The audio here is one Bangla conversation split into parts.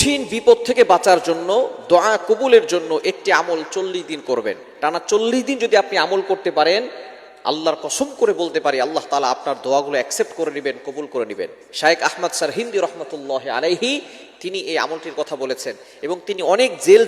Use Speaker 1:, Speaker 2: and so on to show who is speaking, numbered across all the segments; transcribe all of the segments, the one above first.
Speaker 1: কঠিন বিপদ থেকে বাঁচার জন্য, দোয়া কবুলের জন্য একটি আমল 40 দিন করবেন। টানা 40 দিন যদি আপনি আমল করতে পারেন, আল্লাহর কসম করে বলতে পারি আল্লাহ তাআলা আপনার দোয়াগুলো অ্যাকসেপ্ট করে নেবেন, কবুল করে নেবেন। শায়েখ আহমদ সারহিন্দি রহমতুল্লাহ আলাইহি তিনি এই আমলটির কথা বলেছেন এবং তিনি অনেক জেল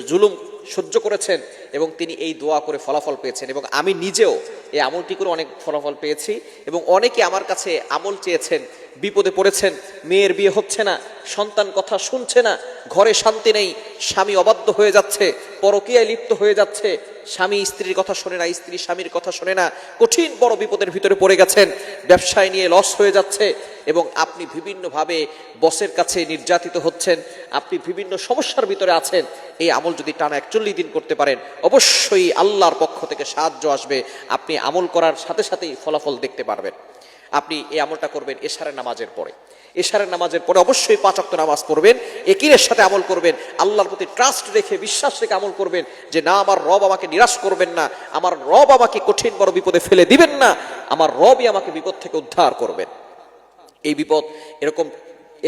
Speaker 1: জুলুম সহ্য করেছেন এবং তিনি এই দোয়া করে ফলাফল পেয়েছেন। এবং আমি নিজেও এই আমলটি করে অনেক ফলাফল পেয়েছি এবং অনেকে আমার কাছে আমল চেয়েছেন, বিপদে পড়েছেন, মেয়ের বিয়ে হচ্ছে না, সন্তান কথা শুনছে না, ঘরে শান্তি নেই, স্বামী অবাধ্য হয়ে যাচ্ছে, পরকীয়ায় লিপ্ত হয়ে যাচ্ছে, স্বামী স্ত্রীর কথা শোনে না, স্ত্রী স্বামীর কথা শোনে না, কঠিন বড় বিপদের ভিতরে পড়ে গেছেন, ব্যবসায় নিয়ে লস হয়ে যাচ্ছে এবং আপনি বিভিন্নভাবে বসের কাছে নির্যাতিত হচ্ছেন, আপনি বিভিন্ন সমস্যার ভিতরে আছেন। এই আমল যদি টানা 41 দিন করতে পারেন, অবশ্যই আল্লাহর পক্ষ থেকে সাহায্য আসবে। আপনি আমল করার সাথে সাথেই ফলাফল দেখতে পারবেন। আপনি এই আমলটা করবেন এশারের নামাজের পরে। এশারের নামাজের পরে অবশ্যই 5 ওয়াক্ত নামাজ পড়বেন, একিনের সাথে আমল করবেন, আল্লাহর প্রতি ট্রাস্ট রেখে, বিশ্বাস রেখে আমল করবেন যে না, আমার রব আমাকে নিরাশ করবেন না, আমার রব আমাকে কঠিন বড় বিপদে ফেলে দিবেন না, আমার রবই আমাকে বিপদ থেকে উদ্ধার করবেন। এই বিপদ এরকম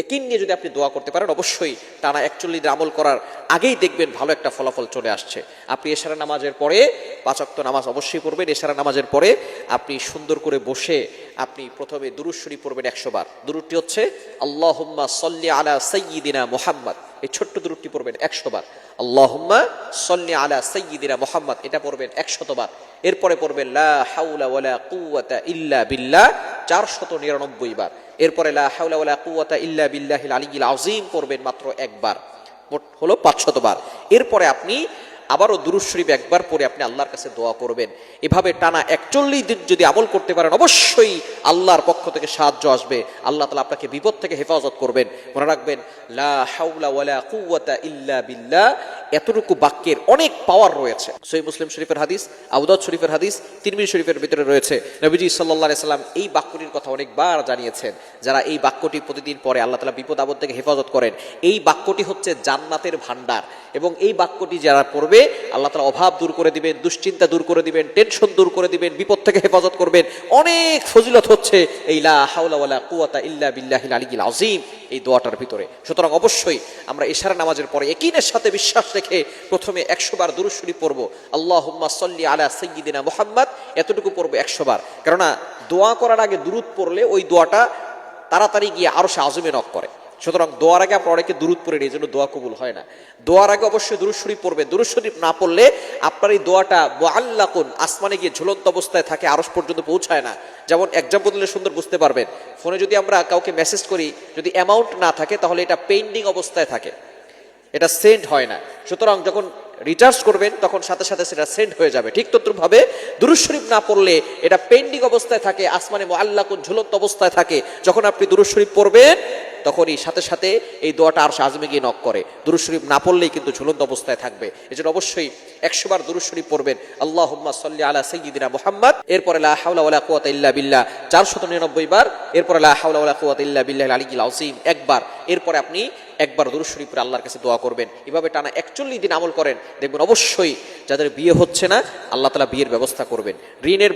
Speaker 1: একিন নিয়ে যদি আপনি দোয়া করতে পারেন, অবশ্যই টানা 41 দিন আমল করার আগেই দেখবেন ভালো একটা ফলাফল চলে আসছে। আপনি এশারা নামাজের পরে 5 ওয়াক্ত নামাজ অবশ্যই পড়বেন। এশারা নামাজের পরে আপনি সুন্দর করে বসে আপনি প্রথমে দুরূদ শরীফ পড়বেন 100 বার। দুরূদটি হচ্ছে আল্লাহুম্মা সাল্লি আলা সাইয়্যিদিনা মুহাম্মদ। এই ছোট্ট দুরূদটি পড়বেন 100 বার। আল্লাহুম্মা সাল্লি আলা সাইয়্যিদিনা মুহাম্মদ, এটা পড়বেন 100 বার। এরপরে পড়বেন লা হাওলা ওয়ালা কুওয়াতা ইল্লা বিল্লাহ 499 বার। এরপরে লা হাওলা ওয়ালা কুওয়াতা ইল্লা বিল্লাহিল আলিয়্যিল আযীম পড়বেন মাত্র একবার, মোট হলো 500 বার। এরপরে আপনি আবারও দুরূদ শরীফ একবার পড়ে আপনি আল্লাহর কাছে দোয়া করবেন। এভাবে টানা 41 দিন যদি আমল করতে পারেন, অবশ্যই আল্লাহর পক্ষ থেকে সাহায্য আসবে, আল্লাহ তাআলা আপনাকে বিপদ থেকে হেফাজত করবেন। মনে রাখবেন, লা হাওলা ওয়ালা কুওয়াতা ইল্লা বিল্লাহ, এতটুকু বাক্যের অনেক পাওয়ার রয়েছে। সহিহ মুসলিম শরীফের হাদিস, আবু দাউদ শরীফের হাদিস, তিরমিজি শরীফের ভিতরে রয়েছে। নবীজি সাল্লাল্লাহু আলাইহি সাল্লাম এই বাক্যটির কথা অনেকবার জানিয়েছেন। যারা এই বাক্যটি প্রতিদিন পড়ে আল্লাহ তাআলা বিপদ আপদ থেকে হেফাজত করেন। এই বাক্যটি হচ্ছে জান্নাতের ভান্ডার এবং এই বাক্যটি যারা পড়বে আল্লাহ তাআলা অভাব দূর করে দিবেন, দুশ্চিন্তা দূর করে দিবেন, টেনশন দূর করে দিবেন, বিপদ থেকে হেফাজত করবেন। অনেক ফজিলত হচ্ছে এই লা হাওলা ওয়ালা কুওয়াতা ইল্লা বিল্লাহিল আলিয়্যিল আযীম এই দোয়াটার ভিতরে। সুতরাং অবশ্যই আমরা ইশারা নামাজের পরে ইয়াকিনের সাথে বিশ্বাস রেখে প্রথমে 100 বার দুরূদ শরীফ পড়ব, আল্লাহুম্মা সাল্লি আলা সাইয়্যিদিনা মুহাম্মদ, এতটুকু পড়ব 100 বার। কেননা দোয়া করার আগে দুরূদ পড়লে ওই দোয়াটা তাড়াতাড়ি গিয়ে আরশে আযমে নক করে। সুতরাং দোয়ার আগে আপনারা অনেকে দুরূদ পড়ে নিয়ে, এই জন্য দোয়া কবুল হয় না। দোয়ার আগে অবশ্যই দুরূদ শরীফ পড়বেন। দুরূদ শরীফ না পড়লে আপনার এই দোয়াটা মুআল্লাকুন, আসমানে গিয়ে ঝুলন্ত অবস্থায় থাকে, আরশ পর্যন্ত পৌঁছায় না। যেমন এক্সাম্পল দিলে সুন্দর বুঝতে পারবেন, ফোনে যদি আমরা কাউকে মেসেজ করি, যদি অ্যামাউন্ট না থাকে তাহলে এটা পেন্ডিং অবস্থায় থাকে, এটা সেন্ড হয় না। সুতরাং যখন রিচার্জ করবেন তখন সাথে সাথে সেটা সেন্ড হয়ে যাবে। ঠিক তদ্রূপভাবে দুরূদ শরীফ না পড়লে এটা পেন্ডিং অবস্থায় থাকে, আসমানে মুআল্লাকুন ঝুলন্ত অবস্থায় থাকে। যখন আপনি দুরূদ শরীফ পড়বেন তখনই সাথে সাথে এই দোয়াটা আরশে আযমে গিয়ে নক করে। দুরূদ শরীফ না পড়লেই কিন্তু ঝুলন্ত অবস্থায় থাকবে। এজন্য অবশ্যই 100 বার দুরূদ শরীফ পড়বেন, আল্লাহুম্মা সাল্লি আলা সাইয়্যিদিনা মুহাম্মদ। এরপরে লা হাওলা ওয়ালা কুওয়াতা ইল্লা বিল্লাহ 499 বার। এরপরে লা হাওলা ওয়ালা কুওয়াতা ইল্লা বিল্লাহিল আলিয়্যিল আযীম একবার। এরপরে আপনি একবার দুরূদ শরীফ পড়ে আল্লাহর কাছে দোয়া করবেন। এভাবে টানা 41 দিন আমল করেন, দেখবেন অবশ্যই যাদের বিয়ে হচ্ছে না আল্লাহ তাআলা বিয়ের ব্যবস্থা করবেন। ঋণের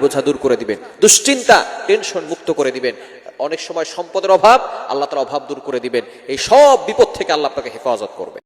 Speaker 1: বোঝা দূর করে দিবেন, দুশ্চিন্তা টেনশন মুক্ত করে দিবেন। অনেক সময় সম্পদের অভাব, আল্লাহ তাআলা অভাব দূর করে দিবেন। এই সব বিপদ থেকে আল্লাহ আপনাকে হেফাজত করবেন।